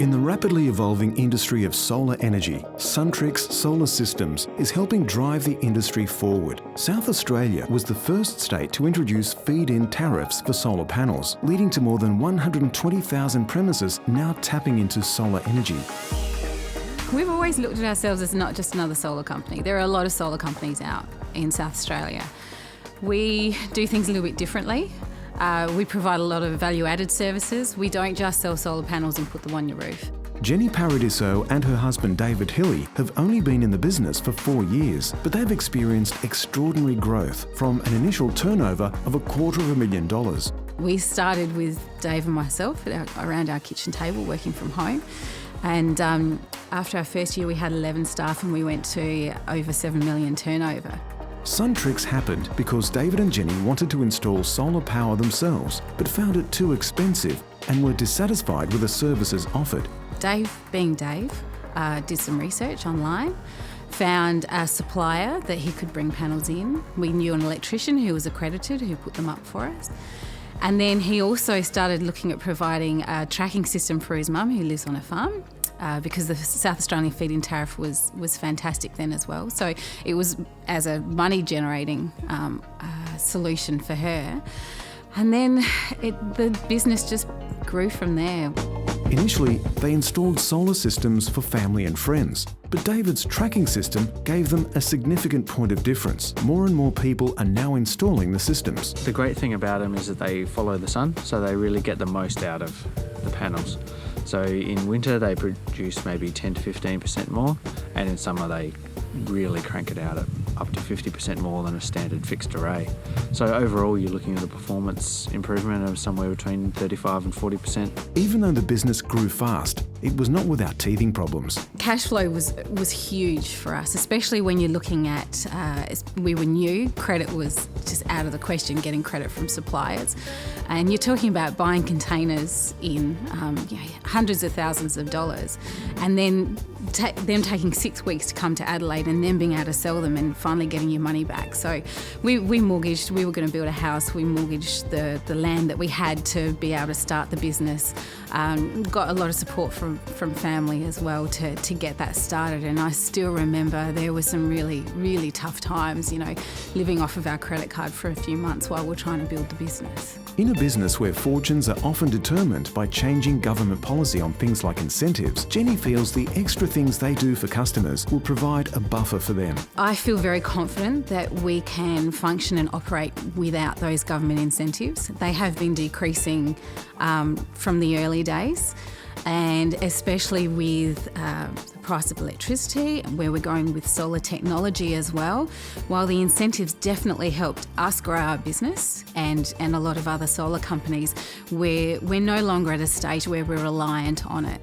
In the rapidly evolving industry of solar energy, Suntrix Solar Systems is helping drive the industry forward. South Australia was the first state to introduce feed-in tariffs for solar panels, leading to more than 120,000 premises now tapping into solar energy. We've always looked at ourselves as not just another solar company. There are a lot of solar companies out in South Australia. We do things a little bit differently. We provide a lot of value-added services. We don't just sell solar panels and put them on your roof. Jenny Paradiso and her husband David Hilly have only been in the business for 4 years, but they've experienced extraordinary growth from an initial turnover of $250,000. We started with Dave and myself around our kitchen table working from home. And after our first year, we had 11 staff and we went to over 7 million turnover. Suntrix happened because David and Jenny wanted to install solar power themselves, but found it too expensive and were dissatisfied with the services offered. Dave, being Dave, did some research online, found a supplier that he could bring panels in. We knew an electrician who was accredited who put them up for us. And then he also started looking at providing a tracking system for his mum who lives on a farm. Because the South Australian feed-in tariff was fantastic then as well. So it was as a money-generating solution for her. And then the business just grew from there. Initially, they installed solar systems for family and friends, but David's tracking system gave them a significant point of difference. More and more people are now installing the systems. The great thing about them is that they follow the sun, so they really get the most out of the panels. So in winter they produce maybe 10 to 15% more, and in summer they really crank it out at up to 50% more than a standard fixed array. So overall you're looking at a performance improvement of somewhere between 35 and 40%. Even though the business grew fast, it was not without teething problems. Cash flow was huge for us, especially when you're looking at, we were new, credit was just out of the question, getting credit from suppliers. And you're talking about buying containers in hundreds of thousands of dollars, and then them taking 6 weeks to come to Adelaide and then being able to sell them and finally getting your money back. So we mortgaged, we were going to build a house, we mortgaged the land that we had to be able to start the business. Got a lot of support from family as well to get that started, and I still remember there were some really, really tough times, living off of our credit card for a few months while we're trying to build the business. In a business where fortunes are often determined by changing government policy on things like incentives, Jenny feels the extra things they do for customers will provide a buffer for them. I feel very confident that we can function and operate without those government incentives. They have been decreasing from the early days, and especially with the price of electricity, where we're going with solar technology as well. While the incentives definitely helped us grow our business and a lot of other solar companies, we're no longer at a stage where we're reliant on it.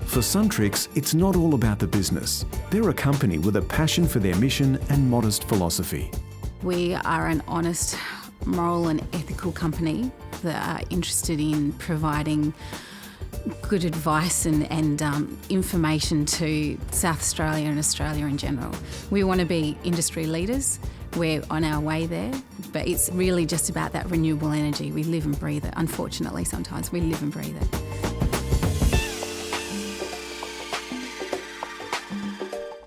For Suntrix, it's not all about the business. They're a company with a passion for their mission and modest philosophy. We are an honest, moral and ethical company that are interested in providing good advice and information to South Australia and Australia in general. We want to be industry leaders. We're on our way there, but it's really just about that renewable energy. We live and breathe it. Unfortunately, sometimes we live and breathe it.